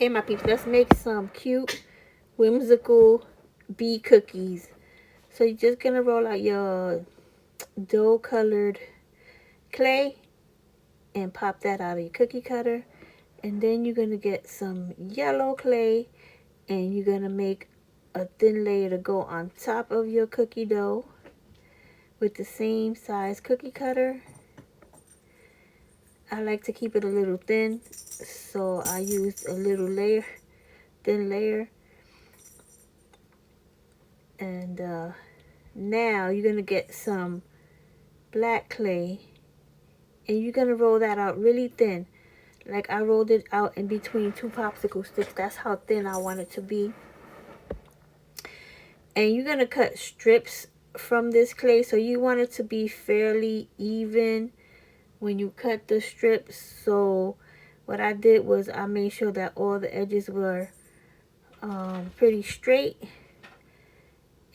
Hey my peeps, let's make some cute, whimsical bee cookies. So you're just gonna roll out your dough colored clay and pop that out of your cookie cutter. And then you're gonna get some yellow clay and you're gonna make a thin layer to go on top of your cookie dough with the same size cookie cutter. I like to keep it a little thin, so I used a little layer, thin layer. And now you're going to get some black clay and you're going to roll that out really thin. Like I rolled it out in between two popsicle sticks. That's how thin I want it to be. And you're going to cut strips from this clay. So you want it to be fairly even when you cut the strips. So what I did was I made sure that all the edges were pretty straight.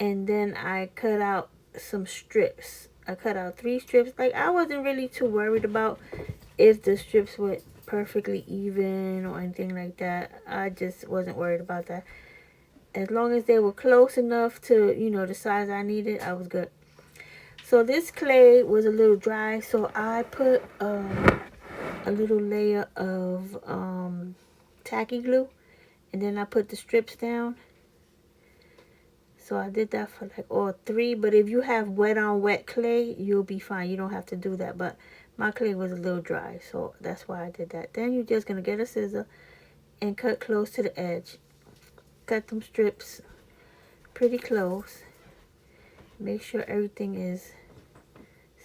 And then I cut out some strips. I cut out 3 strips. Like I wasn't really too worried about if the strips were perfectly even or anything like that. I just wasn't worried about that. As long as they were close enough to, you know, the size I needed, I was good. So this clay was a little dry, so I put a little layer of tacky glue, and then I put the strips down. So I did that for like all 3, but if you have wet on wet clay, you'll be fine. You don't have to do that, but my clay was a little dry, so that's why I did that. Then you're just going to get a scissor and cut close to the edge. Cut them strips pretty close. Make sure everything is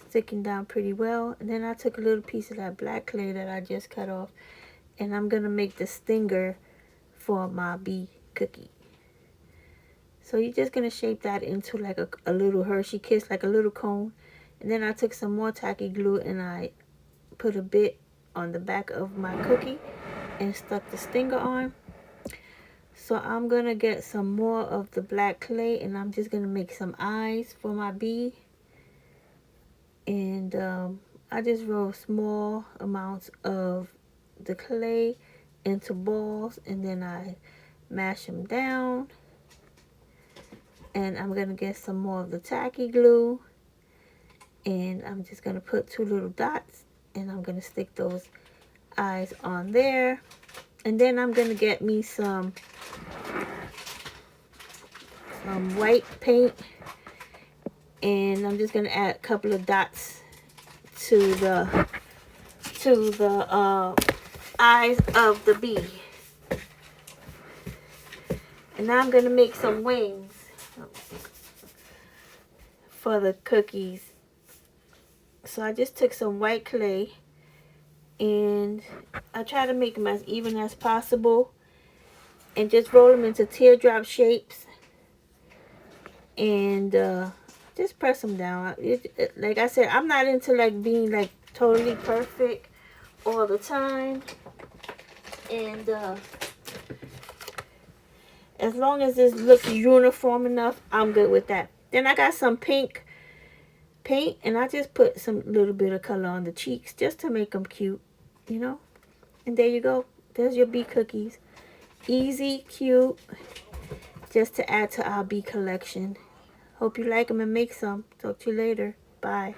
sticking down pretty well. And then I took a little piece of that black clay that I just cut off, and I'm going to make the stinger for my bee cookie. So you're just going to shape that into like a little Hershey kiss, like a little cone. And then I took some more tacky glue and I put a bit on the back of my cookie and stuck the stinger on. So I'm going to get some more of the black clay and I'm just going to make some eyes for my bee. And I just roll small amounts of the clay into balls and then I mash them down. And I'm going to get some more of the tacky glue. And I'm just going to put 2 little dots. And I'm going to stick those eyes on there. And then I'm going to get me some white paint. And I'm just going to add a couple of dots to the eyes of the bee. And now I'm going to make some wings for the cookies. So I just took some white clay and I try to make them as even as possible and just roll them into teardrop shapes and just press them down. Like I said, I'm not into like being like totally perfect all the time, and as long as this looks uniform enough, I'm good with that. Then I got some pink paint and I just put some little bit of color on the cheeks just to make them cute, you know. And there you go. There's your bee cookies. Easy, cute, just to add to our bee collection. Hope you like them and make some. Talk to you later. Bye.